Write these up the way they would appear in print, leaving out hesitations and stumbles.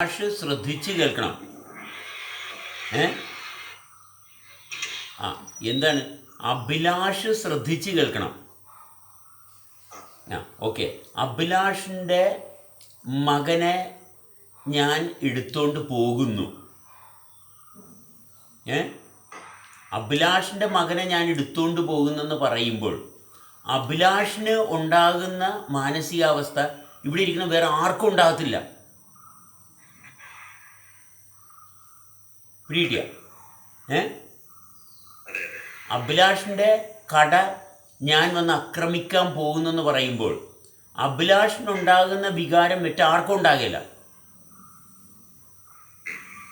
ശ്രദ്ധിച്ച് കേൾക്കണം. ഏ ആ എന്താണ് അഭിലാഷ് ശ്രദ്ധിച്ച് കേൾക്കണം. ഓക്കെ. അഭിലാഷിൻ്റെ മകനെ ഞാൻ എടുത്തോണ്ട് പോകുന്നു. അഭിലാഷിൻ്റെ മകനെ ഞാൻ എടുത്തുകൊണ്ട് പോകുന്നെന്ന് പറയുമ്പോൾ അഭിലാഷിന് ഉണ്ടാകുന്ന മാനസികാവസ്ഥ ഇവിടെ ഇരിക്കുന്ന വേറെ ആർക്കും ഉണ്ടാകത്തില്ല. പിടികിട്ടിയ അഭിലാഷിൻ്റെ കട ഞാൻ വന്ന് ആക്രമിക്കാൻ പോകുന്നെന്ന് പറയുമ്പോൾ അഭിലാഷിനുണ്ടാകുന്ന വികാരം മറ്റാർക്കും ഉണ്ടാകില്ല.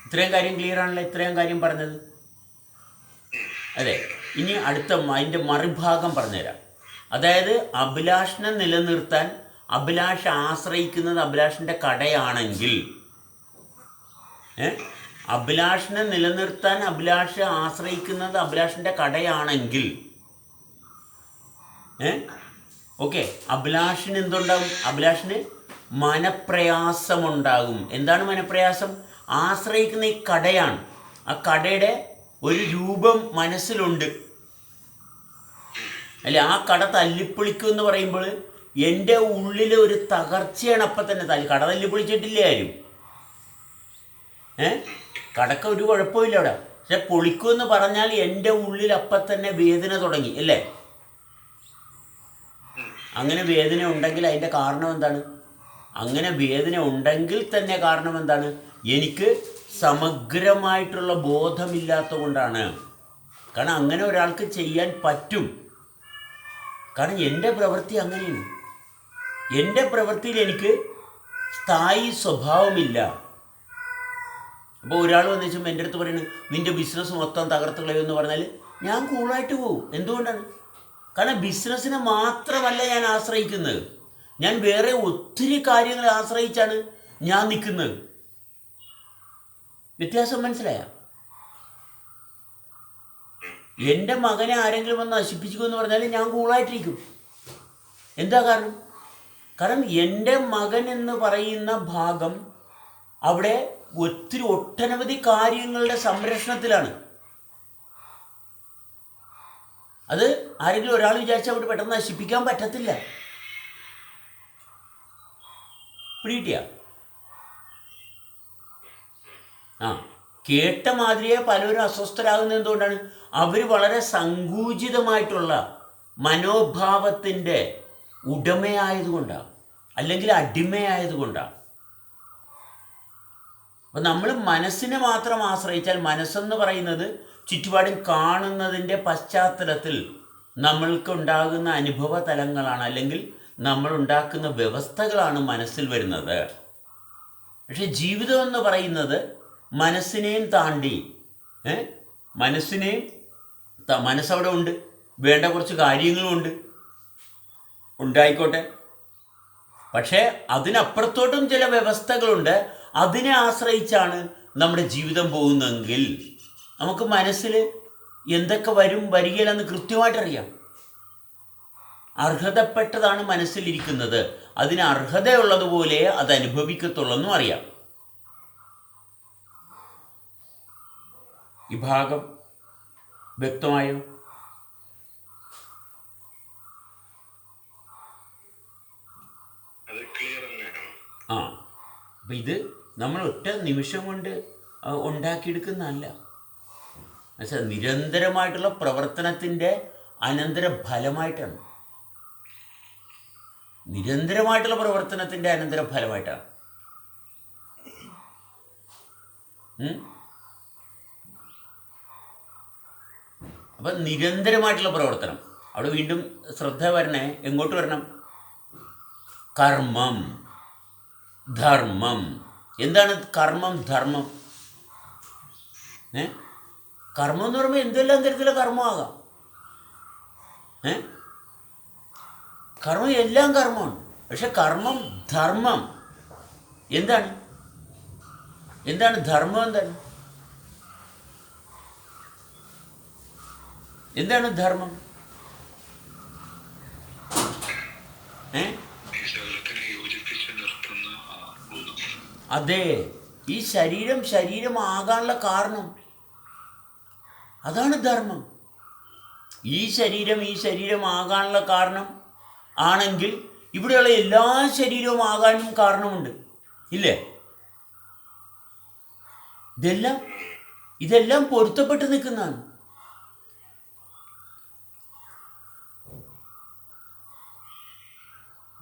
ഇത്രയും കാര്യം ക്ലിയർ ആണല്ലോ? ഇത്രയും കാര്യം പറഞ്ഞത് അതെ. ഇനി അടുത്ത അതിൻ്റെ മറുഭാഗം പറഞ്ഞുതരാം. അതായത് അഭിലാഷിനെ നിലനിർത്താൻ അഭിലാഷ് ആശ്രയിക്കുന്നത് അഭിലാഷിൻ്റെ കടയാണെങ്കിൽ, അഭിലാഷിനെ നിലനിർത്താൻ അഭിലാഷ് ആശ്രയിക്കുന്നത് അഭിലാഷിൻ്റെ കടയാണെങ്കിൽ ഓക്കെ, അഭിലാഷിന് എന്തുണ്ടാകും? അഭിലാഷിന് മനപ്രയാസമുണ്ടാകും. എന്താണ് മനപ്രയാസം? ആശ്രയിക്കുന്ന ഈ കടയാണ്. ആ കടയുടെ ഒരു രൂപം മനസ്സിലുണ്ട് അല്ലെ? ആ കട തല്ലിപ്പൊളിക്കും എന്ന് പറയുമ്പോൾ എൻ്റെ ഉള്ളിൽ ഒരു തകർച്ചയാണ്. അപ്പം തന്നെ കട തല്ലിപ്പൊളിച്ചിട്ടില്ലേ ആരും? കടക്ക് ഒരു കുഴപ്പമില്ല അവിടെ. പക്ഷെ പൊളിക്കുമെന്ന് പറഞ്ഞാൽ എൻ്റെ ഉള്ളിൽ അപ്പം തന്നെ വേദന തുടങ്ങി അല്ലേ? അങ്ങനെ വേദന ഉണ്ടെങ്കിൽ അതിൻ്റെ കാരണം എന്താണ്? അങ്ങനെ വേദന ഉണ്ടെങ്കിൽ തന്നെ കാരണം എന്താണ്? എനിക്ക് സമഗ്രമായിട്ടുള്ള ബോധമില്ലാത്ത കൊണ്ടാണ്. കാരണം അങ്ങനെ ഒരാൾക്ക് ചെയ്യാൻ പറ്റും. കാരണം എൻ്റെ പ്രവൃത്തി അങ്ങനെയാണ്. എൻ്റെ പ്രവൃത്തിയിൽ എനിക്ക് സ്ഥായി സ്വഭാവമില്ല. അപ്പോൾ ഒരാൾ വന്നു വെച്ചുമ്പോൾ എൻ്റെ അടുത്ത് പറയുന്നത് നിൻ്റെ ബിസിനസ് മൊത്തം തകർത്ത് കളയുമെന്ന് പറഞ്ഞാൽ ഞാൻ കൂളായിട്ട് പോകും. എന്തുകൊണ്ടാണ്? കാരണം ബിസിനസ്സിനെ മാത്രമല്ല ഞാൻ ആശ്രയിക്കുന്നത്, ഞാൻ വേറെ ഒത്തിരി കാര്യങ്ങളെ ആശ്രയിച്ചാണ് ഞാൻ നിൽക്കുന്നത്. വ്യത്യാസം മനസ്സിലായ? എൻ്റെ മകനെ ആരെങ്കിലും വന്ന് നശിപ്പിച്ചു എന്ന് പറഞ്ഞാൽ ഞാൻ കൂളായിട്ടിരിക്കും. എന്താ കാരണം? കാരണം എൻ്റെ മകൻ എന്ന് പറയുന്ന ഭാഗം അവിടെ ഒട്ടനവധി കാര്യങ്ങളുടെ സംരക്ഷണത്തിലാണ്. അത് ആരെങ്കിലും ഒരാൾ വിചാരിച്ചാൽ അവിടെ പെട്ടെന്ന് നശിപ്പിക്കാൻ പറ്റത്തില്ല. പിടികിട്ടിയ? കേട്ട മാതിരിയെ പലരും അസ്വസ്ഥരാകുന്നത് എന്തുകൊണ്ടാണ്? അവർ വളരെ സങ്കുചിതമായിട്ടുള്ള മനോഭാവത്തിൻ്റെ ഉടമയായതുകൊണ്ടാണ്, അല്ലെങ്കിൽ അടിമയായതുകൊണ്ടാണ്. അപ്പം നമ്മൾ മനസ്സിനെ മാത്രം ആശ്രയിച്ചാൽ, മനസ്സെന്ന് പറയുന്നത് ചുറ്റുപാടും കാണുന്നതിൻ്റെ പശ്ചാത്തലത്തിൽ നമ്മൾക്കുണ്ടാകുന്ന അനുഭവ തലങ്ങളാണ്, അല്ലെങ്കിൽ നമ്മൾ ഉണ്ടാക്കുന്ന വ്യവസ്ഥകളാണ് മനസ്സിൽ വരുന്നത്. പക്ഷെ ജീവിതം എന്ന് പറയുന്നത് മനസ്സിനെയും താണ്ടി, മനസ്സവിടെ ഉണ്ട്, വേണ്ട കുറച്ച് കാര്യങ്ങളുമുണ്ട്, ഉണ്ടായിക്കോട്ടെ. പക്ഷേ അതിനപ്പുറത്തോട്ടും ചില വ്യവസ്ഥകളുണ്ട്. അതിനെ ആശ്രയിച്ചാണ് നമ്മുടെ ജീവിതം പോകുന്നതെങ്കിൽ നമുക്ക് മനസ്സിൽ എന്തൊക്കെ വരികയില്ലെന്ന് കൃത്യമായിട്ടറിയാം. അർഹതപ്പെട്ടതാണ് മനസ്സിലിരിക്കുന്നത്, അതിന് അർഹതയുള്ളതുപോലെ അത് അനുഭവിക്കത്തുള്ളെന്നും അറിയാം. ഈ ഭാഗം വ്യക്തമായോ? അപ്പം ഇത് നമ്മൾ ഒറ്റ നിമിഷം കൊണ്ട് ഉണ്ടാക്കിയെടുക്കുന്നതല്ല. എന്നുവെച്ചാൽ നിരന്തരമായിട്ടുള്ള പ്രവർത്തനത്തിൻ്റെ അനന്തരഫലമായിട്ടാണ്. നിരന്തരമായിട്ടുള്ള പ്രവർത്തനത്തിൻ്റെ അനന്തരഫലമായിട്ടാണ്. അപ്പം നിരന്തരമായിട്ടുള്ള പ്രവർത്തനം. അവിടെ വീണ്ടും ശ്രദ്ധ വരണേ. എങ്ങോട്ട് വരണം? കർമ്മം, ധർമ്മം. എന്താണ് കർമ്മം, ധർമ്മം? കർമ്മം എന്ന് പറയുമ്പോൾ എന്തെല്ലാം തരത്തിലുള്ള കർമ്മമാകാം. കർമ്മം എല്ലാം കർമ്മമാണ്. പക്ഷെ കർമ്മം, ധർമ്മം എന്താണ്? ധർമ്മം? എന്താണ് ധർമ്മം? അതെ, ഈ ശരീരമാകാനുള്ള കാരണം അതാണ് ധർമ്മം. ഈ ശരീരമാകാനുള്ള കാരണം ആണെങ്കിൽ ഇവിടെയുള്ള എല്ലാ ശരീരവും ആകാനും കാരണമുണ്ട്, ഇല്ലേ? ഇതെല്ലാം പൊരുത്തപ്പെട്ട് നിൽക്കുന്നതാണ്.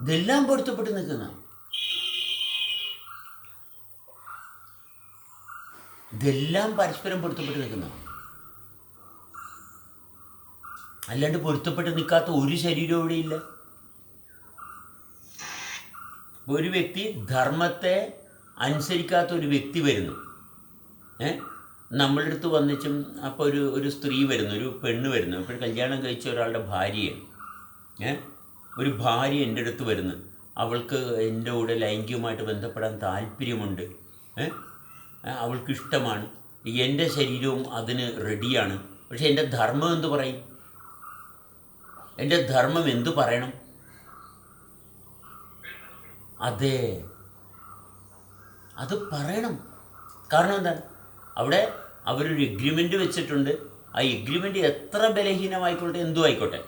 ഇതെല്ലാം പൊരുത്തപ്പെട്ട് നിൽക്കുന്നതാണ്. ഇതെല്ലാം പരസ്പരം പൊരുത്തപ്പെട്ട് നിൽക്കുന്നതാണ്. അല്ലാണ്ട് പൊരുത്തപ്പെട്ട് നിൽക്കാത്ത ഒരു ശരീരവും ഇവിടെയില്ല. ഒരു വ്യക്തി ധർമ്മത്തെ അനുസരിക്കാത്ത ഒരു വ്യക്തി വരുന്നു, നമ്മളുടെ അടുത്ത് വന്നിച്ചും അപ്പോൾ ഒരു സ്ത്രീ വരുന്നു, ഒരു പെണ്ണ് വരുന്നു, അപ്പോൾ കല്യാണം കഴിച്ച ഒരാളുടെ ഭാര്യയാണ്. ഒരു ഭാര്യ എൻ്റെ അടുത്ത് വരുന്നു, അവൾക്ക് എൻ്റെ കൂടെ ലൈംഗികമായിട്ട് ബന്ധപ്പെടാൻ താല്പര്യമുണ്ട്, അവൾക്കിഷ്ടമാണ്, എൻ്റെ ശരീരവും അതിന് റെഡിയാണ്. പക്ഷെ എൻ്റെ ധർമ്മം എന്തു പറയും? എൻ്റെ ധർമ്മം എന്തു പറയണം? അതെ, അത് പറയണം. കാരണം എന്താണ്? അവിടെ അവരൊരു എഗ്രിമെൻ്റ് വെച്ചിട്ടുണ്ട്. ആ എഗ്രിമെൻ്റ് എത്ര ബലഹീനമായിക്കോട്ടെ, എന്തും ആയിക്കോട്ടെ,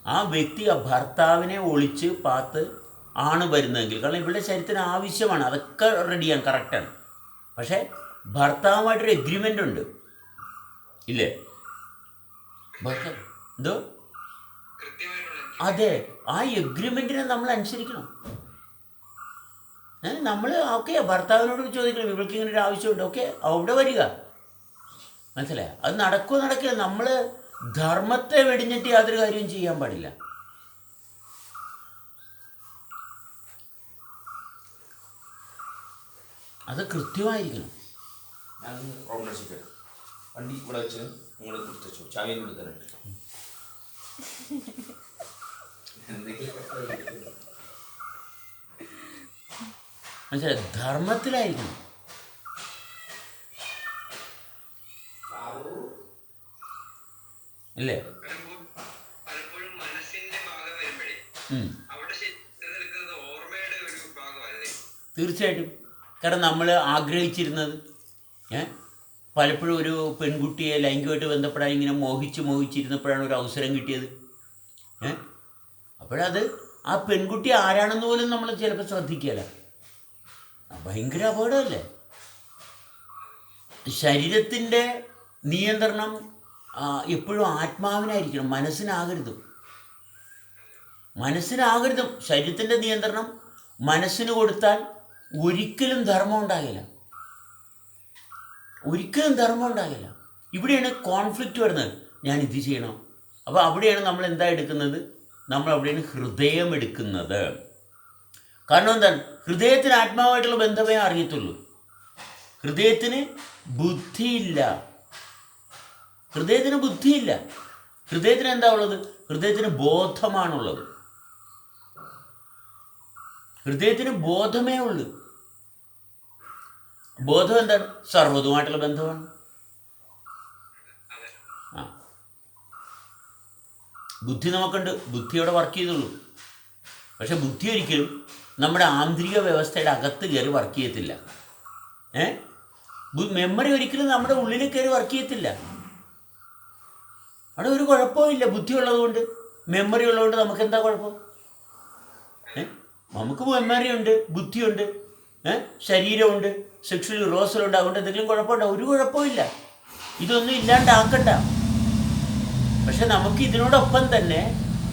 ആ വ്യക്തി ആ ഭർത്താവിനെ ഒളിച്ച് പാത്ത് ആണ് വരുന്നതെങ്കിൽ, കാരണം ഇവളുടെ ശരീരത്തിന് ആവശ്യമാണ്, അതൊക്കെ റെഡിയാണ്, കറക്റ്റാണ്. പക്ഷേ ഭർത്താവുമായിട്ടൊരു എഗ്രിമെൻ്റ് ഉണ്ട്, ഇല്ലേ? എന്തോ? അതെ, ആ എഗ്രിമെൻറ്റിനെ നമ്മൾ അനുസരിക്കണം. നമ്മൾ ഓക്കെ ഭർത്താവിനോട് ചോദിക്കണം, ഇവൾക്ക് ഇങ്ങനെ ഒരു ആവശ്യമുണ്ട്, ഓക്കെ അവിടെ വരിക, മനസ്സിലായോ? അത് നടക്കില്ല. നമ്മൾ ധർമ്മത്തെ വെടിഞ്ഞിട്ട് യാതൊരു കാര്യവും ചെയ്യാൻ പാടില്ല. അത് കൃത്യമായിരിക്കണം. വണ്ടി ഇവിടെ വെച്ച് നിങ്ങൾ കൊടുത്തു ചായ കൊടുത്തരട്ടെ. മനസ്സിലായി? ധർമ്മത്തിലായിരിക്കണം. അല്ലേ? തീർച്ചയായിട്ടും. കാരണം നമ്മൾ ആഗ്രഹിച്ചിരുന്നത് പലപ്പോഴും ഒരു പെൺകുട്ടിയെ ലൈംഗികമായിട്ട് ബന്ധപ്പെടാൻ ഇങ്ങനെ മോഹിച്ചിരുന്നപ്പോഴാണ് ഒരു അവസരം കിട്ടിയത്. അപ്പോഴത് ആ പെൺകുട്ടി ആരാണെന്ന് പോലും നമ്മൾ ചിലപ്പോൾ ശ്രദ്ധിക്കുകയില്ല. ഭയങ്കര അപകടമല്ലേ? ശരീരത്തിൻ്റെ നിയന്ത്രണം എപ്പോഴും ആത്മാവിനായിരിക്കണം, മനസ്സിനാകരുതും. ശരീരത്തിൻ്റെ നിയന്ത്രണം മനസ്സിന് കൊടുത്താൽ ഒരിക്കലും ധർമ്മം ഉണ്ടാകില്ല. ഇവിടെയാണ് കോൺഫ്ലിക്റ്റ് വരുന്നത്. ഞാൻ ഇത് ചെയ്യണം. അപ്പോൾ അവിടെയാണ് നമ്മൾ എന്താ എടുക്കുന്നത്? നമ്മൾ അവിടെയാണ് ഹൃദയം എടുക്കുന്നത്. കാരണം എന്താണ്? ഹൃദയത്തിന് ആത്മാവായിട്ടുള്ള ബന്ധമേ അറിയത്തുള്ളൂ. ഹൃദയത്തിന് ബുദ്ധിയില്ല. ഹൃദയത്തിന് എന്താ ഉള്ളത്? ഹൃദയത്തിന് ബോധമാണുള്ളത്. ഹൃദയത്തിന് ബോധമേ ഉള്ളൂ. ബോധം എന്താണ്? സർവ്വതുമായിട്ടുള്ള ബന്ധമാണ്. ബുദ്ധി നമുക്കുണ്ട്, ബുദ്ധി അവിടെ വർക്ക് ചെയ്തുള്ളൂ. പക്ഷെ ബുദ്ധി ഒരിക്കലും നമ്മുടെ ആന്തരിക വ്യവസ്ഥയുടെ അകത്ത് കയറി വർക്ക് ചെയ്യത്തില്ല. മെമ്മറി ഒരിക്കലും നമ്മുടെ ഉള്ളിൽ കയറി വർക്ക് ചെയ്യത്തില്ല. അവിടെ ഒരു കുഴപ്പമില്ല. ബുദ്ധി ഉള്ളതുകൊണ്ട്, മെമ്മറി ഉള്ളതുകൊണ്ട് നമുക്ക് എന്താ കുഴപ്പം? നമുക്ക് മെമ്മറി ഉണ്ട്, ബുദ്ധിയുണ്ട്, ശരീരമുണ്ട്, സെക്ഷൽ റോസലുണ്ട്. അതുകൊണ്ട് എന്തെങ്കിലും കുഴപ്പമുണ്ടോ? ഒരു കുഴപ്പമില്ല. ഇതൊന്നും ഇല്ലാണ്ടാക്കണ്ട. പക്ഷെ നമുക്ക് ഇതിനോടൊപ്പം തന്നെ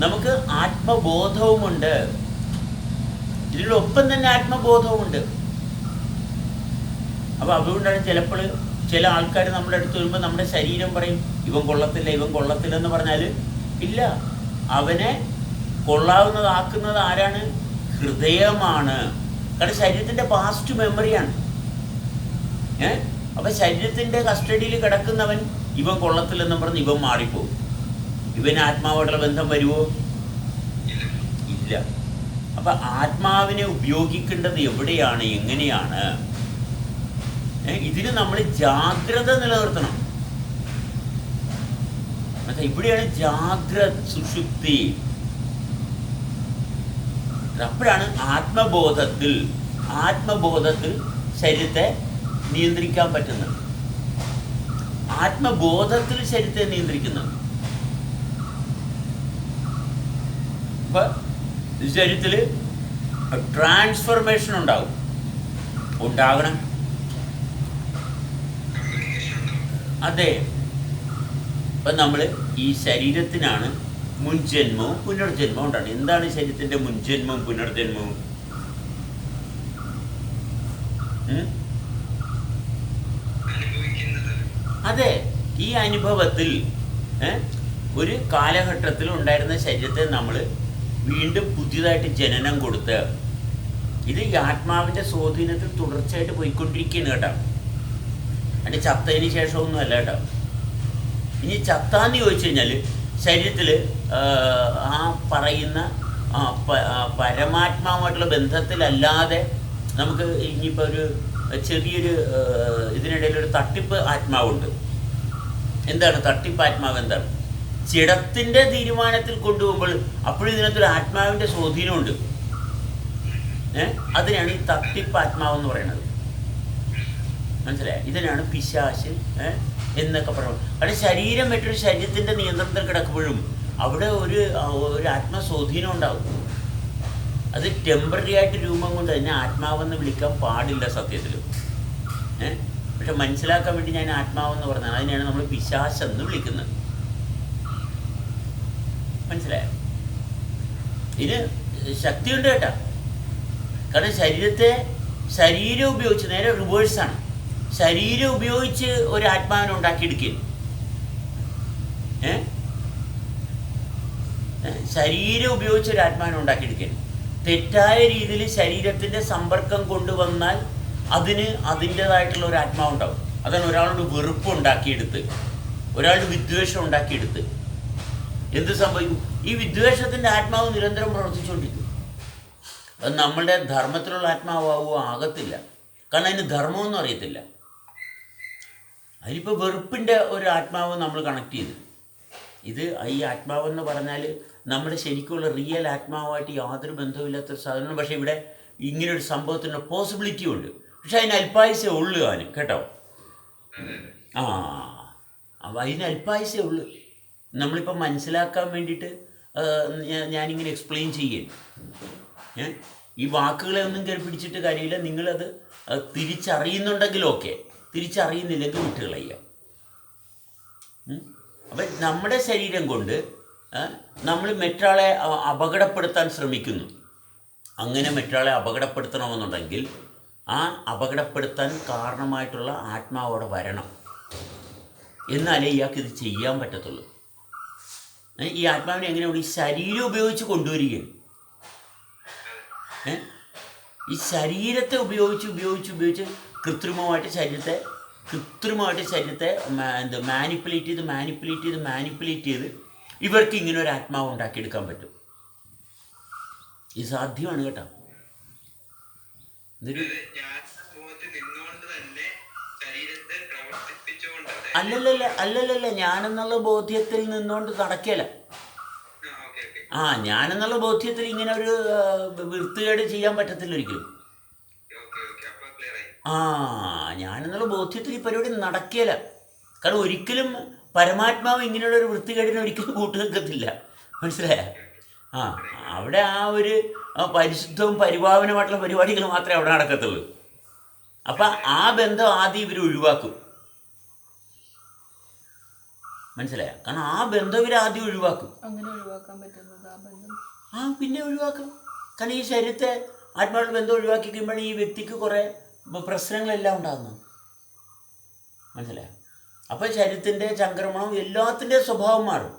നമുക്ക് ആത്മബോധവുമുണ്ട്. അപ്പോൾ അതുകൊണ്ടാണ് ചിലപ്പോൾ ചില ആൾക്കാർ നമ്മുടെ അടുത്ത് വരുമ്പോൾ നമ്മുടെ ശരീരം പറയും ഇവൻ കൊള്ളത്തില്ലെന്ന് പറഞ്ഞാൽ ഇല്ല. അവനെ കൊള്ളാവുന്നതാക്കുന്നത് ആരാണ്? ഹൃദയമാണ്. കാരണം ശരീരത്തിൻ്റെ പാസ്റ്റ് മെമ്മറിയാണ്. അപ്പം ശരീരത്തിൻ്റെ കസ്റ്റഡിയിൽ കിടക്കുന്നവൻ ഇവൻ കൊള്ളത്തില്ലെന്ന് പറഞ്ഞ് ഇവൻ മാറിപ്പോകും. ഇവന് ആത്മാവായിട്ടുള്ള ബന്ധം വരുമോ? ഇല്ല. അപ്പം ആത്മാവിനെ ഉപയോഗിക്കേണ്ടത് എവിടെയാണ്, എങ്ങനെയാണ്? ഇതിന് നമ്മൾ ജാഗ്രത നിലനിർത്തണം. ഇവിടെയാണ് ജാഗ്രത, സുഷുപ്തി. അപ്പോഴാണ് ആത്മബോധത്തിൽ ശരീരത്തെ നിയന്ത്രിക്കാൻ പറ്റുന്നത്. ആത്മബോധത്തിൽ ശരീരത്തെ നിയന്ത്രിക്കുന്നത്. അപ്പം ശരീരത്തിൽ ട്രാൻസ്ഫർമേഷൻ ഉണ്ടാകണം. അതെ. അപ്പം നമ്മൾ ഈ ശരീരത്തിനാണ് മുൻജന്മവും പുനർജന്മവും ഉണ്ടാണ്. എന്താണ് ശരീരത്തിൻ്റെ മുൻജന്മവും പുനർജന്മവും? അതെ, ഈ അനുഭവത്തിൽ ഒരു കാലഘട്ടത്തിൽ ഉണ്ടായിരുന്ന ശരീരത്തെ നമ്മൾ വീണ്ടും പുതിയതായിട്ട് ജനനം കൊടുത്ത് ഇത് ഈ ആത്മാവിൻ്റെ സ്വാധീനത്തിൽ തുടർച്ചയായിട്ട് പോയിക്കൊണ്ടിരിക്കുകയാണ് കേട്ടോ. അതിൻ്റെ ചത്തതിന് ശേഷമൊന്നും അല്ല കേട്ടോ. ഇനി ചത്താന്ന് ചോദിച്ചു കഴിഞ്ഞാൽ ശരീരത്തിൽ ആ പറയുന്ന പരമാത്മാവുമായിട്ടുള്ള ബന്ധത്തിലല്ലാതെ നമുക്ക് ഇനിയിപ്പോൾ ഒരു ചെറിയൊരു ഇതിനിടയിലൊരു തട്ടിപ്പ് ആത്മാവുണ്ട്. എന്താണ് തട്ടിപ്പ് ആത്മാവ്? എന്താണ്? ചിടത്തിൻ്റെ തീരുമാനത്തിൽ കൊണ്ടുപോകുമ്പോൾ അപ്പോഴും ഇതിനകത്തൊരു ആത്മാവിൻ്റെ സ്വാധീനമുണ്ട്. അതിനാണ് ഈ തട്ടിപ്പ് ആത്മാവെന്ന് പറയുന്നത്. മനസ്സിലായി? ഇതിനാണ് പിശാച് എന്നൊക്കെ പറയുന്നത്. അവിടെ ശരീരം മറ്റൊരു ശരീരത്തിൻ്റെ നിയന്ത്രണത്തിൽ കിടക്കുമ്പോഴും അവിടെ ഒരു ആത്മസ്വാധീനം ഉണ്ടാകും. അത് ടെമ്പററി ആയിട്ട് രൂപം കൊണ്ട് തന്നെ ആത്മാവെന്ന് വിളിക്കാൻ പാടില്ല സത്യത്തിൽ. പക്ഷെ മനസ്സിലാക്കാൻ വേണ്ടി ഞാൻ ആത്മാവെന്ന് പറഞ്ഞാൽ അതിനെയാണ് നമ്മൾ പിശാചെന്ന് വിളിക്കുന്നത്. മനസ്സിലായോ? ഇതിന് ശക്തിയുണ്ട് കേട്ടോ. കാരണം ശരീരം ഉപയോഗിച്ച് നേരെ റിവേഴ്സാണ്. ശരീരം ഉപയോഗിച്ച് ഒരു ആത്മാവിനെ ഉണ്ടാക്കിയെടുക്കുക. ശരീരം ഉപയോഗിച്ച് ഒരു ആത്മാവിനെ ഉണ്ടാക്കിയെടുക്കുക. തെറ്റായ രീതിയിൽ ശരീരത്തിൻ്റെ സമ്പർക്കം കൊണ്ടുവന്നാൽ അതിന് അതിൻ്റേതായിട്ടുള്ള ഒരു ആത്മാവുണ്ടാവും. അതാണ് ഒരാളുടെ വെറുപ്പ് ഉണ്ടാക്കിയെടുത്ത്, ഒരാളുടെ വിദ്വേഷം ഉണ്ടാക്കിയെടുത്ത് എന്ത് സംഭവിക്കും? ഈ വിദ്വേഷത്തിൻ്റെ ആത്മാവ് നിരന്തരം പ്രവർത്തിച്ചുകൊണ്ടിരിക്കും. അത് നമ്മളുടെ ധർമ്മത്തിലുള്ള ആത്മാവുമോ ആകത്തില്ല. കാരണം അതിന് ധർമ്മമൊന്നും അറിയത്തില്ല. അതിനിപ്പോൾ വെറുപ്പിൻ്റെ ഒരു ആത്മാവ് നമ്മൾ കണക്ട് ചെയ്ത് ഇത് ഈ ആത്മാവെന്ന് പറഞ്ഞാൽ നമ്മുടെ ശരിക്കുള്ള റിയൽ ആത്മാവുമായിട്ട് യാതൊരു ബന്ധവുമില്ലാത്തൊരു സാധനമാണ്. പക്ഷേ ഇവിടെ ഇങ്ങനൊരു സംഭവത്തിൻ്റെ പോസിബിലിറ്റി ഉണ്ട്. പക്ഷെ അതിന് അല്പായുസേ ഉള്ളൂ. അവന് കേട്ടോ, അപ്പം അതിന് അല്പായുസേ ഉള്ളൂ. നമ്മളിപ്പോൾ മനസ്സിലാക്കാൻ വേണ്ടിയിട്ട് ഞാനിങ്ങനെ എക്സ്പ്ലെയിൻ ചെയ്യേ. ഈ വാക്കുകളെ ഒന്നും കയറി പിടിച്ചിട്ട് കാര്യമില്ല. നിങ്ങളത് തിരിച്ചറിയുന്നുണ്ടെങ്കിൽ ഓക്കെ, തിരിച്ചറിയുന്നില്ലെങ്കിൽ വിട്ടുകളയുക. അപ്പം നമ്മുടെ ശരീരം കൊണ്ട് നമ്മൾ മറ്റൊരാളെ അപകടപ്പെടുത്താൻ ശ്രമിക്കുന്നു. അങ്ങനെ മറ്റൊരാളെ അപകടപ്പെടുത്തണമെന്നുണ്ടെങ്കിൽ ആ അപകടപ്പെടുത്താൻ കാരണമായിട്ടുള്ള ആത്മാവോടെ വരണം. എന്നാലേ ഇയാൾക്ക് ഇത് ചെയ്യാൻ പറ്റത്തുള്ളൂ. ഈ ആത്മാവിനെ എങ്ങനെയാണ്? ഈ ശരീരം ഉപയോഗിച്ച് കൊണ്ടുവരികയാണ്. ഈ ശരീരത്തെ ഉപയോഗിച്ച് കൃത്രിമമായിട്ട് ശരീരത്തെ മാനിപ്പുലേറ്റ് ചെയ്ത് ഇവർക്ക് ഇങ്ങനെ ഒരു ആത്മാവ് ഉണ്ടാക്കിയെടുക്കാൻ പറ്റും. ഇത് സാധ്യമാണ് കേട്ടോ. അല്ലല്ല ഞാനെന്നുള്ള ബോധ്യത്തിൽ നിന്നുകൊണ്ട് നടക്കല. ഞാനെന്നുള്ള ബോധ്യത്തിൽ ഇങ്ങനെ ഒരു വൃത്തികേട് ചെയ്യാൻ പറ്റത്തില്ല ഒരിക്കലും. ഞാനെന്നുള്ള ബോധ്യത്തിൽ ഈ പരിപാടി നടക്കല. കാരണം ഒരിക്കലും പരമാത്മാവ് ഇങ്ങനെയുള്ള ഒരു വൃത്തികേടിനെ ഒരിക്കലും കൂട്ടുനിൽക്കത്തില്ല. മനസ്സിലായ? അവിടെ ആ ഒരു പരിശുദ്ധവും പരിപാവനമായിട്ടുള്ള പരിപാടികൾ മാത്രമേ അവിടെ നടക്കത്തുള്ളൂ. അപ്പം ആ ബന്ധം ആദ്യം ഇവർ ഒഴിവാക്കും. മനസ്സിലായ? കാരണം ആ ബന്ധം ഇവർ ആദ്യം ഒഴിവാക്കും. പിന്നെ ഒഴിവാക്കും. കാരണം ഈ ശരീരത്തെ ആത്മാവുടെ ബന്ധം ഒഴിവാക്കി കഴിയുമ്പോൾ ഈ വ്യക്തിക്ക് കുറേ പ്രശ്നങ്ങളെല്ലാം ഉണ്ടാകുന്നു. മനസ്സിലായ? അപ്പോൾ ശരീരത്തിൻ്റെ ചംക്രമണം എല്ലാത്തിൻ്റെ സ്വഭാവം മാറും,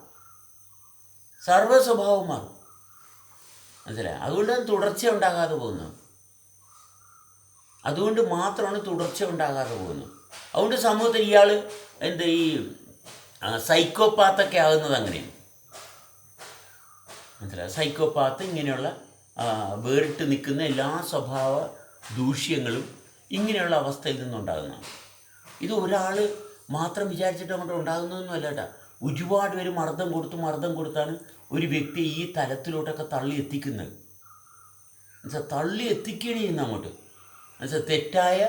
സർവ്വ സ്വഭാവം മാറും. മനസ്സിലായ? അതുകൊണ്ട് തുടർച്ച ഉണ്ടാകാതെ പോകുന്നു. അതുകൊണ്ട് മാത്രമാണ് തുടർച്ച ഉണ്ടാകാതെ പോകുന്നത്. അതുകൊണ്ട് സമൂഹത്തിൽ ഇയാൾ ഈ സൈക്കോപാത്തൊക്കെ ആകുന്നത് അങ്ങനെയാണ്. മനസ്സിലായി? സൈക്കോപാത്ത് ഇങ്ങനെയുള്ള വേറിട്ട് നിൽക്കുന്ന എല്ലാ സ്വഭാവ ദൂഷ്യങ്ങളും ഇങ്ങനെയുള്ള അവസ്ഥയിൽ നിന്നുണ്ടാകുന്നതാണ്. ഇത് ഒരാൾ മാത്രം വിചാരിച്ചിട്ട് അങ്ങോട്ട് ഉണ്ടാകുന്നതൊന്നും അല്ല കേട്ടോ. ഒരുപാട് പേര് മർദ്ദം കൊടുത്താണ് ഒരു വ്യക്തി ഈ തലത്തിലോട്ടൊക്കെ തള്ളി എത്തിക്കുന്നത്. എന്നുവെച്ചാൽ തള്ളി എത്തിക്കുകയാണ് ചെയ്യുന്നത് അങ്ങോട്ട്. എന്നുവെച്ചാൽ തെറ്റായ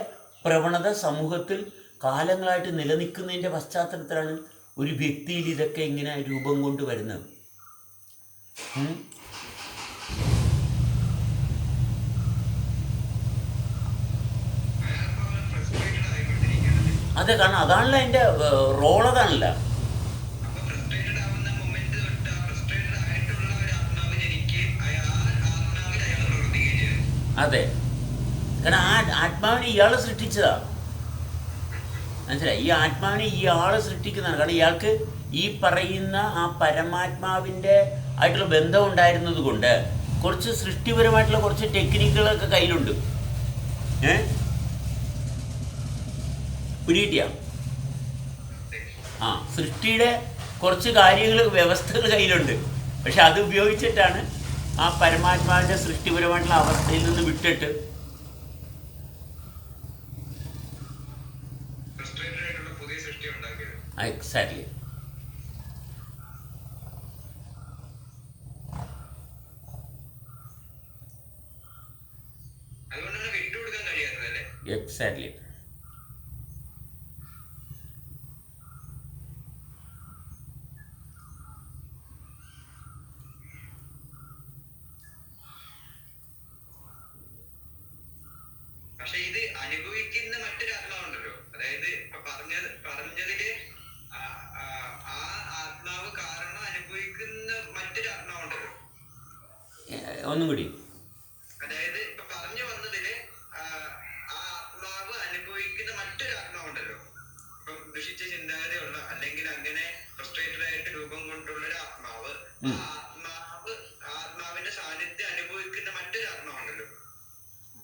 പ്രവണത സമൂഹത്തിൽ കാലങ്ങളായിട്ട് നിലനിൽക്കുന്നതിൻ്റെ പശ്ചാത്തലത്തിലാണ് ഒരു വ്യക്തിയിൽ ഇതൊക്കെ ഇങ്ങനെ രൂപം കൊണ്ട് വരുന്നത്. അതെ, കാരണം അതാണല്ലോ അതിൻ്റെ റോൾ, അതാണല്ലോ. അതെ, കാരണം ആ ആത്മാവിനെ ഇയാൾ സൃഷ്ടിച്ചതാ, മനസ്സിലായി? ഈ ആത്മാവിനെ ഇയാൾ സൃഷ്ടിക്കുന്നതാണ്. കാരണം ഇയാൾക്ക് ഈ പറയുന്ന ആ പരമാത്മാവിൻ്റെ ആയിട്ടുള്ള ബന്ധം ഉണ്ടായിരുന്നത് കൊണ്ട് കുറച്ച് സൃഷ്ടിപരമായിട്ടുള്ള കുറച്ച് ടെക്നിക്കുകളൊക്കെ കയ്യിലുണ്ട്. പിടികിട്ടിയ സൃഷ്ടിയുടെ കുറച്ച് കാര്യങ്ങൾ, വ്യവസ്ഥകൾ കയ്യിലുണ്ട്. പക്ഷെ അത് ഉപയോഗിച്ചിട്ടാണ് ആ പരമാത്മാവിൻ്റെ സൃഷ്ടിപരമായിട്ടുള്ള അവസ്ഥയിൽ നിന്ന് വിട്ടിട്ട് എക്സാക്ട്ലി. എക്സാക്ട്ലി. പക്ഷെ ഇത് അനുഭവിക്കുന്ന മറ്റൊരു ആത്മാവുണ്ടല്ലോ, അതായത് ഇപ്പൊ പറഞ്ഞതില് ആ ആത്മാവ് കാരണം അനുഭവിക്കുന്ന മറ്റൊരു ആത്മാവുണ്ടല്ലോ. ഒന്നും കൂടി. അതായത് ഇപ്പൊ പറഞ്ഞു വന്നതില് ആ ആത്മാവ് അനുഭവിക്കുന്ന മറ്റൊരു ആത്മാവുണ്ടല്ലോ. ഇപ്പം ദുഷിച്ച ചിന്താഗതിയുള്ള അല്ലെങ്കിൽ അങ്ങനെ ഫ്രസ്ട്രേറ്റഡ് ആയിട്ട് രൂപം കൊണ്ടുള്ള ഒരു ആത്മാവ്, ആത്മാവിന്റെ സാന്നിധ്യം അനുഭവിക്കുന്ന മറ്റൊരു ആത്മാവുണ്ടല്ലോ.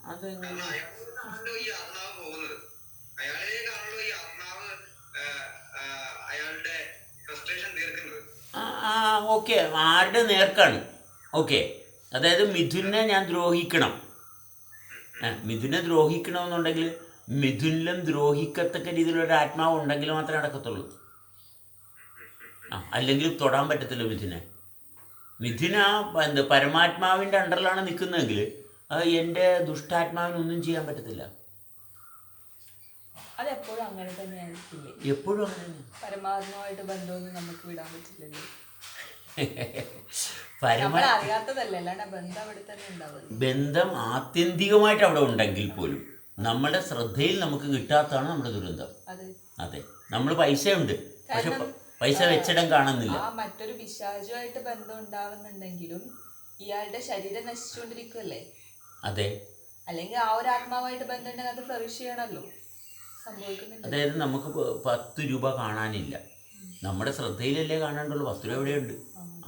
അയാളാണല്ലോ ഈ ആത്മാവ് പോകുന്നത്, അയാളിലേക്കാണല്ലോ ഈ ആത്മാവ് അയാളുടെ ഫ്രസ്ട്രേഷൻ തീർക്കുന്നത്. ഓക്കെ, ആരുടെ നേർക്കാണ്? ഓക്കെ, അതായത് മിഥുനെ ഞാൻ ദ്രോഹിക്കണം, മിഥുനെ ദ്രോഹിക്കണമെന്നുണ്ടെങ്കിൽ മിഥുനിലും ദ്രോഹിക്കത്തക്ക രീതിയിലൊരു ആത്മാവ് ഉണ്ടെങ്കിൽ മാത്രമേ നടക്കത്തുള്ളൂ. അല്ലെങ്കിൽ തൊടാൻ പറ്റത്തില്ല മിഥുനെ. മിഥുന പരമാത്മാവിൻ്റെ അണ്ടറിലാണ് നിൽക്കുന്നതെങ്കിൽ എൻ്റെ ദുഷ്ടാത്മാവിനൊന്നും ചെയ്യാൻ പറ്റത്തില്ല. അതെപ്പോഴും അങ്ങനെ തന്നെയാണ്. എപ്പോഴും അങ്ങനെ തന്നെ. പരമാത്മാവായിട്ട് ബന്ധമൊന്നും നമുക്ക് വിടാൻ പറ്റില്ലല്ലോ. ബന്ധം ആത്യന്തികമായിട്ട് അവിടെ ഉണ്ടെങ്കിൽ പോലും നമ്മുടെ ശ്രദ്ധയിൽ നമുക്ക് കിട്ടാത്തതാണ് നമ്മുടെ ദുരന്തം. അതെ, നമ്മൾ പൈസയുണ്ട്, പക്ഷെ പൈസ വെച്ചിടം കാണുന്നില്ല. മറ്റൊരു പിശാചുമായിട്ട് ബന്ധം ഉണ്ടാവുന്നുണ്ടെങ്കിലും ഇയാളുടെ ശരീരം നശിച്ചുകൊണ്ടിരിക്കുമല്ലേ. അതെ, അല്ലെങ്കിൽ ആ ഒരു ആത്മാവായിട്ട് ബന്ധം ഉണ്ടെങ്കിൽ അത് ഫ്ലറിഷ് ചെയ്യണമല്ലോ, സംഭവിക്കുന്നില്ല. അതായത് നമുക്ക് 10 രൂപ കാണാനില്ല, നമ്മുടെ ശ്രദ്ധയിലല്ലേ കാണാണ്ടുള്ളൂ. 10 രൂപ എവിടെയുണ്ട്?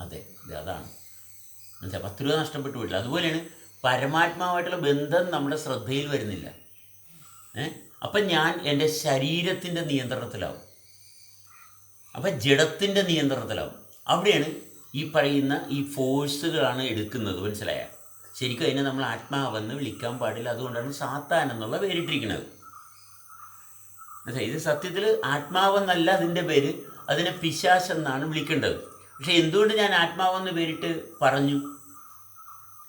അതെ, അതാണ് മനസ്സിലായി. 10 രൂപ നഷ്ടപ്പെട്ടു പോയിട്ടില്ല. അതുപോലെയാണ് പരമാത്മാവായിട്ടുള്ള ബന്ധം നമ്മുടെ ശ്രദ്ധയിൽ വരുന്നില്ല. അപ്പം ഞാൻ എൻ്റെ ശരീരത്തിൻ്റെ നിയന്ത്രണത്തിലാവും, അപ്പം ജഡത്തിൻ്റെ നിയന്ത്രണത്തിലാവും. അവിടെയാണ് ഈ പറയുന്ന ഈ ഫോഴ്സുകളാണ് എടുക്കുന്നത്, മനസ്സിലായ? ശരിക്കും അതിനെ നമ്മൾ ആത്മാവെന്ന് വിളിക്കാൻ പാടില്ല. അതുകൊണ്ടാണ് സാത്താൻ എന്നുള്ള പേരിട്ടിരിക്കുന്നത്. മനസ്സിലായി? ഇത് സത്യത്തിൽ ആത്മാവെന്നല്ല അതിൻ്റെ പേര്, അതിനെ പിശാച് എന്നാണ് വിളിക്കേണ്ടത്. പക്ഷെ എന്തുകൊണ്ട് ഞാൻ ആത്മാവെന്ന് പേരിട്ട് പറഞ്ഞു?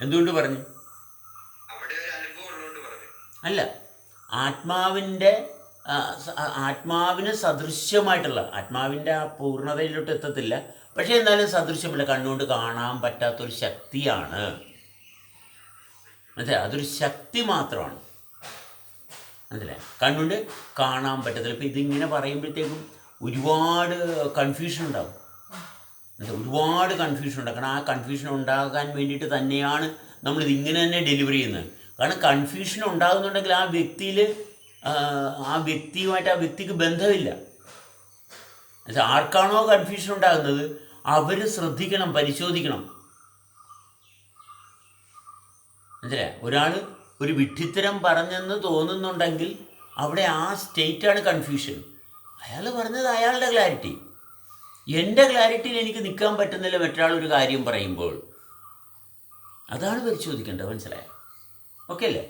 എന്തുകൊണ്ട് പറഞ്ഞു? അല്ല, ആത്മാവിന് സദൃശ്യമായിട്ടുള്ള, ആത്മാവിൻ്റെ ആ പൂർണ്ണതയിലോട്ട് എത്തത്തില്ല, പക്ഷേ എന്നാലും സദൃശ്യമല്ല, കണ്ണുകൊണ്ട് കാണാൻ പറ്റാത്തൊരു ശക്തിയാണ്. മനസ്സിലായി? അതൊരു ശക്തി മാത്രമാണ്, മനസ്സിലായി? കണ്ണുകൊണ്ട് കാണാൻ പറ്റത്തില്ല. ഇപ്പം ഇതിങ്ങനെ പറയുമ്പോഴത്തേക്കും ഒരുപാട് കൺഫ്യൂഷൻ ഉണ്ടാവും. ഒരുപാട് കൺഫ്യൂഷൻ ഉണ്ടാകും. കാരണം ആ കൺഫ്യൂഷൻ ഉണ്ടാകാൻ വേണ്ടിയിട്ട് തന്നെയാണ് നമ്മളിത് ഇങ്ങനെ തന്നെ ഡെലിവറി ചെയ്യുന്നത്. കാരണം കൺഫ്യൂഷൻ ഉണ്ടാകുന്നുണ്ടെങ്കിൽ ആ വ്യക്തിയുമായിട്ട് ആ വ്യക്തിക്ക് ബന്ധമില്ല. ആർക്കാണോ കൺഫ്യൂഷൻ ഉണ്ടാകുന്നത് അവർ ശ്രദ്ധിക്കണം, പരിശോധിക്കണം. മനസ്സിലായി? ഒരാൾ ഒരു വിഡ്ഢിത്തരം പറഞ്ഞെന്ന് തോന്നുന്നുണ്ടെങ്കിൽ അവിടെ ആ സ്റ്റേറ്റാണ് കൺഫ്യൂഷൻ. അയാൾ പറഞ്ഞത് അയാളുടെ ക്ലാരിറ്റി. എൻ്റെ ക്ലാരിറ്റിയിൽ എനിക്ക് നിൽക്കാൻ പറ്റുന്നില്ല മറ്റൊരാളൊരു കാര്യം പറയുമ്പോൾ. അതാണ് പരിശോധിക്കേണ്ടത്, മനസ്സിലായ? ഓക്കെ അല്ലേ?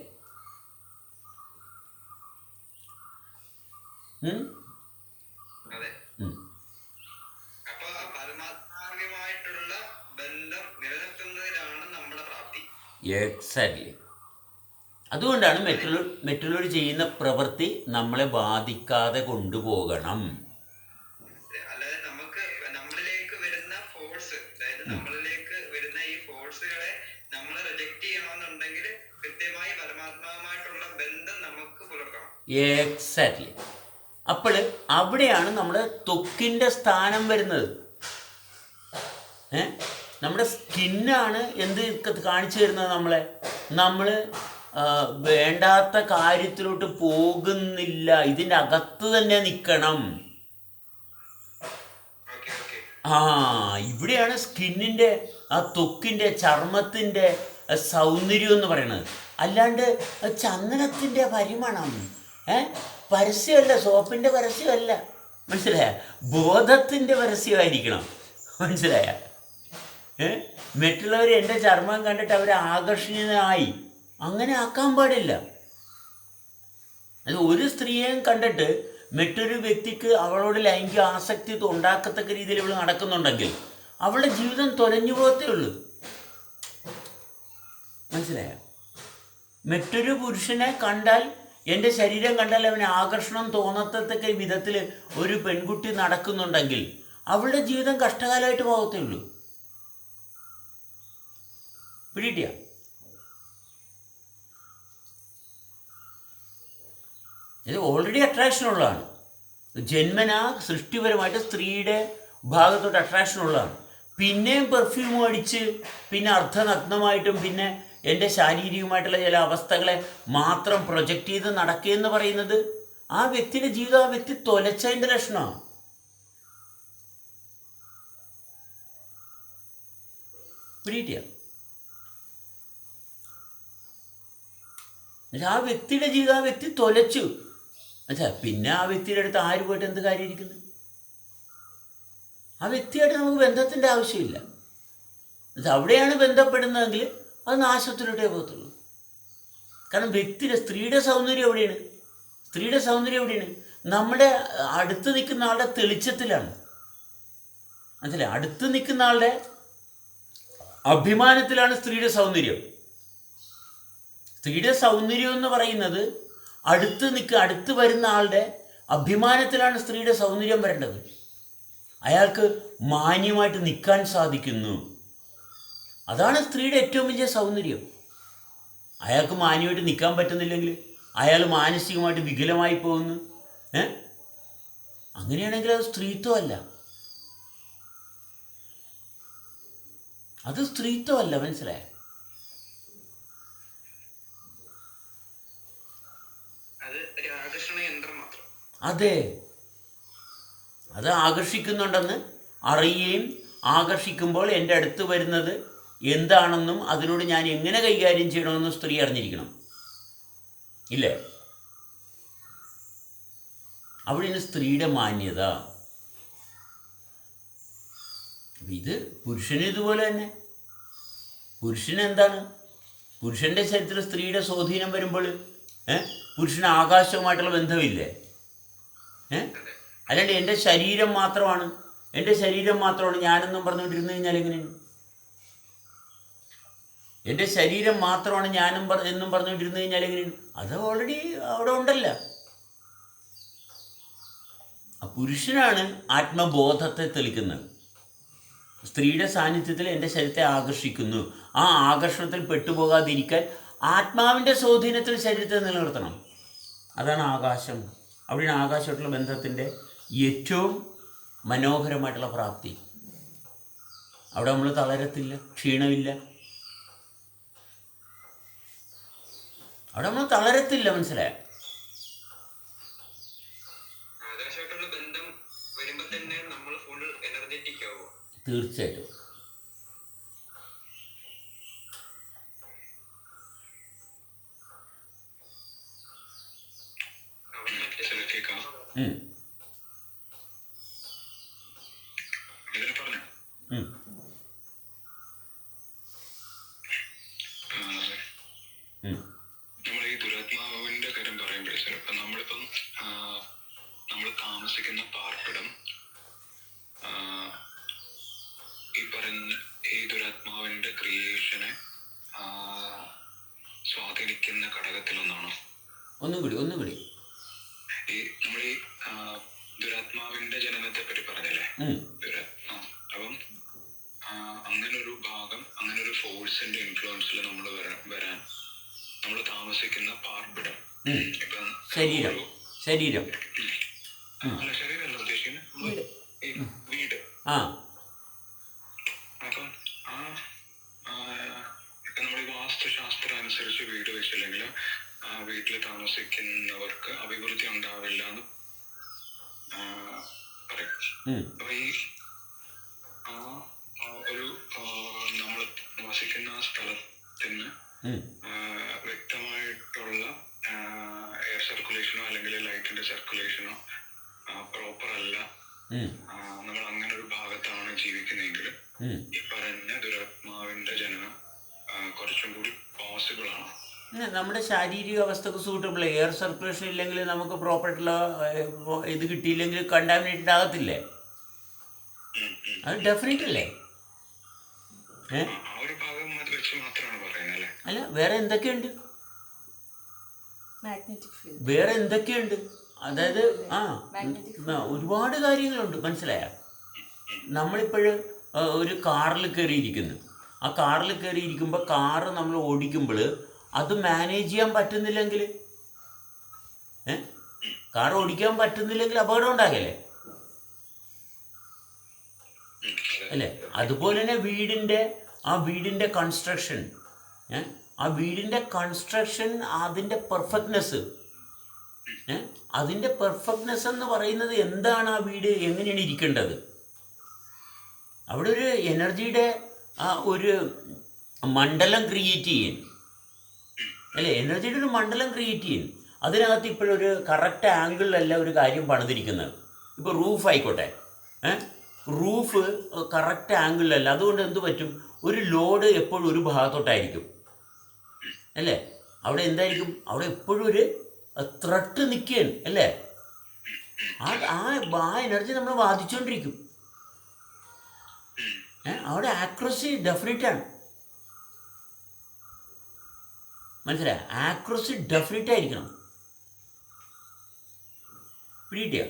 എക്സാക്ട്ലി. അതുകൊണ്ടാണ് മറ്റുള്ളവർ ചെയ്യുന്ന പ്രവൃത്തി നമ്മളെ ബാധിക്കാതെ കൊണ്ടുപോകണം. അല്ലാതെ നമുക്ക് നമ്മളിലേക്ക് വരുന്ന ഫോഴ്സ്, അതായത് നമ്മളിലേക്ക് വരുന്ന ഈ ഫോഴ്സുകളെ നമ്മൾ റിജക്ട് ചെയ്യണമെന്നുണ്ടെങ്കിൽ കൃത്യമായി പരമാത്മാവുമായിട്ടുള്ള ബന്ധം നമുക്ക് പുലർത്തണം. എക്സാക്ട്ലി. അപ്പോൾ അവിടെയാണ് നമ്മുടെ ത്വക്കിൻ്റെ സ്ഥാനം വരുന്നത്. നമ്മുടെ സ്കിന്നാണ് എന്ത് കാണിച്ചു തരുന്നത് നമ്മളെ. നമ്മൾ വേണ്ടാത്ത കാര്യത്തിലോട്ട് പോകുന്നില്ല, ഇതിൻ്റെ അകത്ത് തന്നെ നിൽക്കണം. ഇവിടെയാണ് സ്കിന്നിൻ്റെ, ആ ത്വക്കിൻ്റെ, ചർമ്മത്തിൻ്റെ സൗന്ദര്യം എന്ന് പറയുന്നത്. അല്ലാണ്ട് ചന്ദനത്തിൻ്റെ പരിമണം, പരസ്യമല്ല, സോപ്പിൻ്റെ പരസ്യമല്ല, മനസ്സിലായ? ബോധത്തിൻ്റെ പരസ്യമായിരിക്കണം, മനസ്സിലായ? മറ്റുള്ളവർ എൻ്റെ ചർമ്മം കണ്ടിട്ട് അവരെ ആകർഷണീയനായി, അങ്ങനെ ആക്കാൻ പാടില്ല. അത് ഒരു സ്ത്രീയെയും കണ്ടിട്ട് മറ്റൊരു വ്യക്തിക്ക് അവളോട് ലൈംഗിക ആസക്തി ഉണ്ടാക്കത്തക്ക രീതിയിൽ ഇവൾ നടക്കുന്നുണ്ടെങ്കിൽ അവളുടെ ജീവിതം തൊലഞ്ഞു പോകത്തേ ഉള്ളൂ, മനസ്സിലായ? മറ്റൊരു പുരുഷനെ കണ്ടാൽ, എൻ്റെ ശരീരം കണ്ടാൽ അവന് ആകർഷണം തോന്നത്തക്ക വിധത്തിൽ ഒരു പെൺകുട്ടി നടക്കുന്നുണ്ടെങ്കിൽ അവളുടെ ജീവിതം കഷ്ടകാലമായിട്ട് പോകത്തേ ഉള്ളൂ. പിടികിട്ടിയ? ഇത് ഓൾറെഡി അട്രാക്ഷൻ ഉള്ളതാണ്. ജന്മനാ സൃഷ്ടിപരമായിട്ട് സ്ത്രീയുടെ ഭാഗത്തോട്ട് അട്രാക്ഷൻ ഉള്ളതാണ്. പിന്നെയും പെർഫ്യൂം അടിച്ച് പിന്നെ അർദ്ധനഗ്നമായിട്ടും പിന്നെ എൻ്റെ ശാരീരികമായിട്ടുള്ള ചില അവസ്ഥകളെ മാത്രം പ്രൊജക്റ്റ് ചെയ്ത് നടക്കുക എന്ന് പറയുന്നത് ആ വ്യക്തിയുടെ ജീവിതം ആ വ്യക്തി തൊലച്ചതിൻ്റെ ലക്ഷണമാണ്. പിടികിട്ടിയ? ആ വ്യക്തിയുടെ ജീവിതം ആ വ്യക്തി തൊലച്ചു. പിന്നെ ആ വ്യക്തിയുടെ അടുത്ത് ആര് പോയിട്ട് എന്ത് കാര്യമായിരിക്കുന്നു? ആ വ്യക്തിയായിട്ട് നമുക്ക് ബന്ധത്തിൻ്റെ ആവശ്യമില്ല. അവിടെയാണ് ബന്ധപ്പെടുന്നതെങ്കിൽ അത് നാശത്തിലോട്ടേ പോകത്തുള്ളൂ. കാരണം സ്ത്രീയുടെ സൗന്ദര്യം എവിടെയാണ്? സ്ത്രീയുടെ സൗന്ദര്യം എവിടെയാണ്? നമ്മുടെ അടുത്ത് നിൽക്കുന്ന ആളുടെ തെളിച്ചത്തിലാണ്, മനസ്സിലായി? അടുത്ത് നിൽക്കുന്ന ആളുടെ അഭിമാനത്തിലാണ് സ്ത്രീയുടെ സൗന്ദര്യം. സ്ത്രീയുടെ സൗന്ദര്യം എന്ന് പറയുന്നത് അടുത്ത് വരുന്ന ആളുടെ അഭിമാനത്തിലാണ് സ്ത്രീയുടെ സൗന്ദര്യം വരേണ്ടത്. അയാൾക്ക് മാന്യമായിട്ട് നിൽക്കാൻ സാധിക്കുന്നു, അതാണ് സ്ത്രീയുടെ ഏറ്റവും വലിയ സൗന്ദര്യം. അയാൾക്ക് മാന്യമായിട്ട് നിൽക്കാൻ പറ്റുന്നില്ലെങ്കിൽ അയാൾ മാനസികമായിട്ട് വികലമായി പോകുന്നു. അങ്ങനെയാണെങ്കിൽ അത് സ്ത്രീത്വമല്ല, അത് സ്ത്രീത്വമല്ല, മനസ്സിലായ? അതെ, അത് ആകർഷിക്കുന്നുണ്ടെന്ന് അറിയുകയും ആകർഷിക്കുമ്പോൾ എൻ്റെ അടുത്ത് വരുന്നത് എന്താണെന്നും അതിനോട് ഞാൻ എങ്ങനെ കൈകാര്യം ചെയ്യണമെന്നും സ്ത്രീ അറിഞ്ഞിരിക്കണം, ഇല്ലേ? അവിടെയാണ് സ്ത്രീയുടെ മാന്യത. ഇത് പുരുഷന് ഇതുപോലെ തന്നെ. പുരുഷന് എന്താണ്? പുരുഷൻ്റെ ശരീരത്തിൽ സ്ത്രീയുടെ സ്വാധീനം വരുമ്പോൾ പുരുഷന് ആകാശവുമായിട്ടുള്ള ബന്ധമില്ലേ? അല്ലാണ്ട് എൻ്റെ ശരീരം മാത്രമാണ് ഞാനെന്നും പറഞ്ഞുകൊണ്ടിരുന്നു കഴിഞ്ഞാൽ എങ്ങനെയാണ്? എൻ്റെ ശരീരം മാത്രമാണ് എന്നും പറഞ്ഞുകൊണ്ടിരുന്നു കഴിഞ്ഞാൽ എങ്ങനെയാണ്? അത് ഓൾറെഡി അവിടെ ഉണ്ടല്ല. ആ പുരുഷനാണ് ആത്മബോധത്തെ തെളിക്കുന്നത്. സ്ത്രീയുടെ സാന്നിധ്യത്തിൽ എൻ്റെ ശരീരത്തെ ആകർഷിക്കുന്നു. ആ ആകർഷണത്തിൽ പെട്ടുപോകാതിരിക്കാൻ ആത്മാവിൻ്റെ സ്വാധീനത്തിൽ ശരീരത്തെ നിലനിർത്തണം. അതാണ് ആകാശം. അവിടെയാണ് ആകാശമായിട്ടുള്ള ബന്ധത്തിൻ്റെ ഏറ്റവും മനോഹരമായിട്ടുള്ള പ്രാപ്തി. അവിടെ നമ്മൾ തളരത്തില്ല, ക്ഷീണമില്ല. അവിടെ നമ്മൾ തളരത്തില്ല, മനസ്സിലായ? തീർച്ചയായിട്ടും. നമ്മൾ ഈ ദുരാത്മാവിന്റെ കാര്യം പറയുമ്പോഴേ ചിലപ്പോൾ നമ്മൾ താമസിക്കുന്ന പാർപ്പിടം ഈ പറയുന്ന ഈ ദുരാത്മാവിന്റെ ക്രിയേഷനെ സ്വാധീനിക്കുന്ന ഘടകത്തിലൊന്നാണോ? ഒന്നും കൂടി നമ്മൾ ഈ ദുരാത്മാവിന്റെ ജനനത്തെ പറ്റി പറഞ്ഞല്ലേ? അപ്പം അങ്ങനൊരു ഭാഗം, അങ്ങനൊരു ഫോഴ്സിന്റെ ഇൻഫ്ലുവൻസിൽ നമ്മൾ വരാൻ നമ്മൾ താമസിക്കുന്ന പാർപ്പിടം, ഇപ്പം ശരീരം അല്ല, ശരീരമല്ല ഉദ്ദേശിക്കുന്നത്, ഈ വീട്. അപ്പം ഇപ്പൊ നമ്മൾ ഈ വാസ്തുശാസ്ത്രം അനുസരിച്ച് വീട് വെച്ചില്ലെങ്കിൽ ആ വീട്ടിൽ താമസിക്കുന്നവർക്ക് അഭിവൃദ്ധി ഉണ്ടാവില്ല എന്ന് പറയും. അപ്പൊ ഈ ഒരു നമ്മൾ വസിക്കുന്ന സ്ഥലത്തിന് വ്യക്തമായിട്ടുള്ള എയർ സർക്കുലേഷനോ അല്ലെങ്കിൽ ലൈറ്റിന്റെ സർക്കുലേഷനോ പ്രോപ്പർ അല്ല, നമ്മൾ അങ്ങനെ ഒരു ഭാഗത്താണ് ജീവിക്കുന്നതെങ്കിൽ ഈ പറഞ്ഞ ദുരാത്മാവിന്റെ ജനനം കുറച്ചും കൂടി പോസിബിൾ ആണ്. നമ്മുടെ ശാരീരിക അവസ്ഥക്ക് സൂട്ടബിൾ. എയർ സർക്കുലേഷൻ ഇല്ലെങ്കിൽ നമുക്ക് പ്രോപ്പറായിട്ടുള്ള ഇത് കിട്ടിയില്ലെങ്കിൽ കണ്ടാമിനേറ്റഡ് ആകത്തില്ലേ? അത് ഡെഫിനറ്റ് അല്ലേ? അല്ല, വേറെ എന്തൊക്കെയുണ്ട്? അതായത് ഒരുപാട് കാര്യങ്ങളുണ്ട്. മനസ്സിലായ? നമ്മളിപ്പോഴും ഒരു കാറിൽ കയറിയിരിക്കുന്നു. ആ കാറിൽ കയറിയിരിക്കുമ്പോൾ കാറ് നമ്മൾ ഓടിക്കുമ്പോൾ അത് മാനേജ് ചെയ്യാൻ പറ്റുന്നില്ലെങ്കിൽ, കാർ ഓടിക്കാൻ പറ്റുന്നില്ലെങ്കിൽ അപകടം ഉണ്ടാകല്ലേ? അല്ലേ? അതുപോലെ തന്നെ വീടിൻ്റെ കൺസ്ട്രക്ഷൻ, ആ വീടിൻ്റെ കൺസ്ട്രക്ഷൻ, അതിൻ്റെ പെർഫെക്റ്റ്നെസ് എന്ന് പറയുന്നത് എന്താണ്? ആ വീട് എങ്ങനെയാണ് ഇരിക്കേണ്ടത്? അവിടെ ഒരു എനർജിയുടെ ഒരു മണ്ഡലം ക്രിയേറ്റ് ചെയ്യും, അല്ലേ? എനർജിയുടെ ഒരു മണ്ഡലം ക്രിയേറ്റ് ചെയ്യും. അതിനകത്ത് ഇപ്പോഴൊരു കറക്റ്റ് ആംഗിളിലല്ല ഒരു കാര്യം പണിതിരിക്കുന്നത്. ഇപ്പോൾ റൂഫ് ആയിക്കോട്ടെ, റൂഫ് കറക്റ്റ് ആംഗിളിലല്ല. അതുകൊണ്ട് എന്ത് പറ്റും? ഒരു ലോഡ് എപ്പോഴും ഒരു ഭാഗത്തോട്ടായിരിക്കും, അല്ലേ? അവിടെ എന്തായിരിക്കും? അവിടെ എപ്പോഴും ഒരു ത്രട്ട് നിൽക്കുകയാണ്, അല്ലേ? ആ എനർജി നമ്മൾ ബാധിച്ചുകൊണ്ടിരിക്കും. അവിടെ ആക്യുറസി ഡെഫിനറ്റാണ്. മനസ്സിലായ? ആക്യുറസി ഡെഫിനറ്റ് ആയിരിക്കണം. പിടികിട്ടിയ?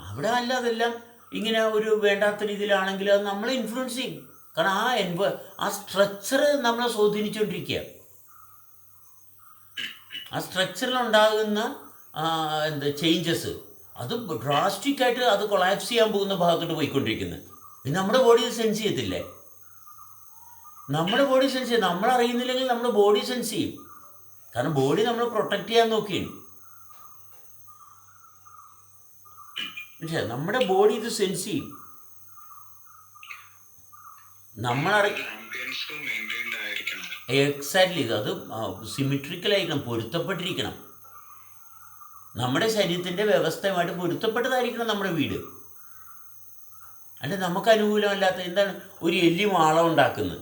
അവിടെ അല്ല, അതെല്ലാം ഇങ്ങനെ ഒരു വേണ്ടാത്ത രീതിയിലാണെങ്കിൽ അത് നമ്മളെ ഇൻഫ്ലുവൻസ് ചെയ്യും. കാരണം ആ സ്ട്രക്ചർ നമ്മളെ സ്വാധീനിച്ചുകൊണ്ടിരിക്കുക. ആ സ്ട്രക്ചറിലുണ്ടാകുന്ന ചേഞ്ചസ് അത് ഡ്രാസ്റ്റിക്കായിട്ട് അത് കൊളാപ്സ് ചെയ്യാൻ പോകുന്ന ഭാഗത്തോട്ട് പോയിക്കൊണ്ടിരിക്കുന്നത്. ഇത് നമ്മുടെ ബോഡി സെൻസ് ചെയ്യത്തില്ലേ? നമ്മുടെ ബോഡി സെൻസ് ചെയ്യും. നമ്മളറിയുന്നില്ലെങ്കിൽ നമ്മുടെ ബോഡി സെൻസ് ചെയ്യും. കാരണം ബോഡി നമ്മൾ പ്രൊട്ടക്റ്റ് ചെയ്യാൻ നോക്കിയാണ്. പക്ഷേ നമ്മുടെ ബോഡി ഇത് സെൻസ് ചെയ്യും. എക്സാക്ട്ലി. അത് സിമെട്രിക്കലായിരിക്കണം, പൊരുത്തപ്പെട്ടിരിക്കണം. നമ്മുടെ ശരീരത്തിൻ്റെ വ്യവസ്ഥയുമായിട്ട് പൊരുത്തപ്പെട്ടതായിരിക്കണം നമ്മുടെ വീട്. അല്ല നമുക്ക് അനുകൂലമല്ലാത്ത എന്താണ്? ഒരു എലി മാളം ഉണ്ടാക്കുന്നത്,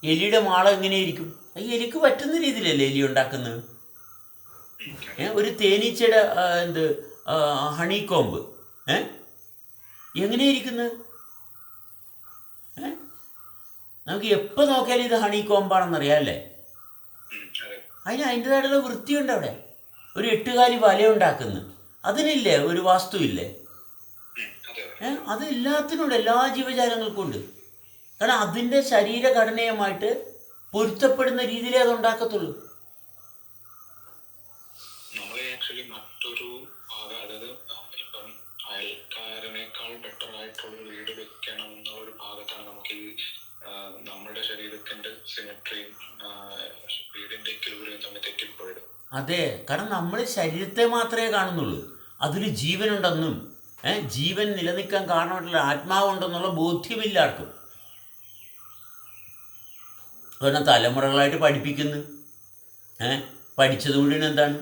എലിയുടെ മാളം എങ്ങനെയായിരിക്കും? ഈ എലിക്ക് പറ്റുന്ന രീതിയിലല്ലേ എലി ഉണ്ടാക്കുന്നത്? ഒരു തേനീച്ചയുടെ ഹണിക്കോമ്പ് എങ്ങനെയായിരിക്കുന്നത്? നമുക്ക് എപ്പോൾ നോക്കിയാലും ഇത് ഹണിക്കോമ്പാണെന്നറിയാം, അല്ലേ? അതിൻ്റെതായിട്ടുള്ള വൃത്തിയുണ്ട് അവിടെ. ഒരു 8 കാലി വല ഉണ്ടാക്കുന്നു, അതിനില്ലേ ഒരു വാസ്തുവില്ലേ? അത് എല്ലാത്തിനുണ്ട്, എല്ലാ ജീവജാലങ്ങൾക്കും ഉണ്ട്. കാരണം അതിൻ്റെ ശരീരഘടനയുമായിട്ട് പൊരുത്തപ്പെടുന്ന രീതിയിലേ അത് ഉണ്ടാക്കത്തുള്ളൂ. മറ്റൊരു അതായത് ഇപ്പം അയൽക്കാരനേക്കാൾ ബെറ്റർ ആയിട്ടുള്ള വീട് വെക്കണം എന്നുള്ളൊരു ഭാഗത്താണ് നമുക്ക് ഈ നമ്മുടെ ശരീരത്തിന്റെ സിമെട്രിയും വീടിന്റെ ഇക്വിലിബ്രിയം തമ്മിൽ തെറ്റിപ്പോയത്. അതെ, കാരണം നമ്മൾ ശരീരത്തെ മാത്രമേ കാണുന്നുള്ളൂ. അതിൽ ജീവനുണ്ടെന്നും ജീവൻ നിലനിൽക്കാൻ കാരണമായിട്ടുള്ള ആത്മാവുണ്ടെന്നുള്ള ബോധ്യമില്ല ആർക്കും. കാരണം തലമുറകളായിട്ട് പഠിപ്പിക്കുന്നു. പഠിച്ചത് മുഴുവൻ എന്താണ്?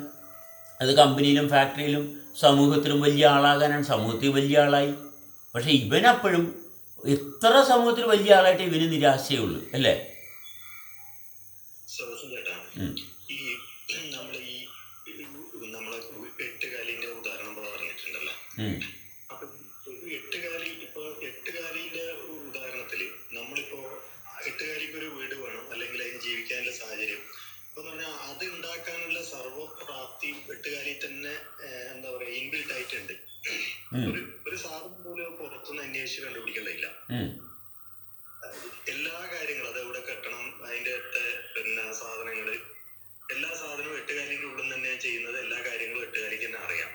അത് കമ്പനിയിലും ഫാക്ടറിയിലും സമൂഹത്തിലും വലിയ ആളാകാനാണ്. സമൂഹത്തിൽ വലിയ ആളായി. പക്ഷേ ഇവനപ്പോഴും എത്ര സമൂഹത്തിൽ വലിയ ആളായിട്ട് ഇവന് നിരാശയുള്ളൂ, അല്ലേ? നമ്മളെ 8 കാലിന്റെ ഉദാഹരണം പറഞ്ഞിട്ടുണ്ടല്ലോ. അപ്പൊ 8 കാലിന്റെ ഉദാഹരണത്തില് നമ്മളിപ്പോ 8 കാലിക്ക് ഒരു വീട് വേണം, അല്ലെങ്കിൽ ആയിട്ടുണ്ട്. ഒരു സാധനം പോലും പുറത്തുനിന്ന് അന്വേഷിച്ച് കണ്ടുപിടിക്കേണ്ടതില്ല. എല്ലാ കാര്യങ്ങളും അതെവിടെ കെട്ടണം, അതിന്റെ പിന്നെ സാധനങ്ങള്, എല്ലാ സാധനവും എട്ടുകാലിന്റെ ഉള്ളിൽ തന്നെ ചെയ്യുന്നത്. എല്ലാ കാര്യങ്ങളും എട്ടുകാലിക്ക് തന്നെ അറിയാം.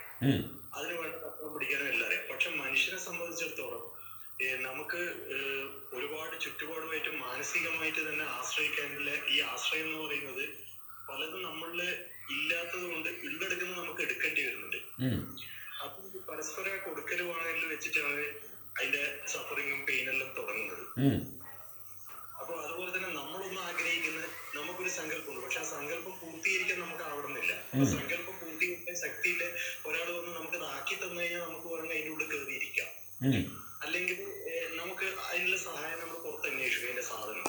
അതിന് വേണ്ട തത്വം പിടിക്കാനും എല്ലാം അറിയാം. പക്ഷെ മനുഷ്യനെ സംബന്ധിച്ചിടത്തോളം നമുക്ക് ഒരുപാട് ചുറ്റുപാടുമായിട്ട് മാനസികമായിട്ട് തന്നെ ആശ്രയിക്കാനുള്ള ഈ ആശ്രയം എന്ന് പറയുന്നത് പലതും നമ്മളില് ഇല്ലാത്തത് കൊണ്ട് ഉള്ളെടുക്കുന്നത് നമുക്ക് എടുക്കേണ്ടി വരുന്നുണ്ട്. അപ്പൊ പരസ്പര കൊടുക്കലുമാണെങ്കിൽ വെച്ചിട്ടാണ് അതിന്റെ സഫറിങ്ങും പെയിനെല്ലാം തുടങ്ങുന്നത്. അപ്പൊ അതുപോലെ തന്നെ നമ്മളൊന്നും ആഗ്രഹിക്കുന്ന നമുക്കൊരു സങ്കല്പമുണ്ട്. പക്ഷെ ആ സങ്കല്പം പൂർത്തീകരിക്കാൻ നമുക്ക് ആവണമെന്നില്ല. സങ്കല്പം പൂർത്തീകരിക്കാൻ ശക്തിയില്ല ഒരാൾ വന്ന് നമുക്കത് ആക്കി തന്നു കഴിഞ്ഞാൽ നമുക്ക് വേണമെങ്കിൽ അതിൻ്റെ ഉള്ളിൽ കയറിയിരിക്കാം. അല്ലെങ്കിൽ നമുക്ക് അതിനുള്ള സഹായം നമ്മൾ പുറത്ത് അന്വേഷിക്കും. അതിന്റെ സാധനം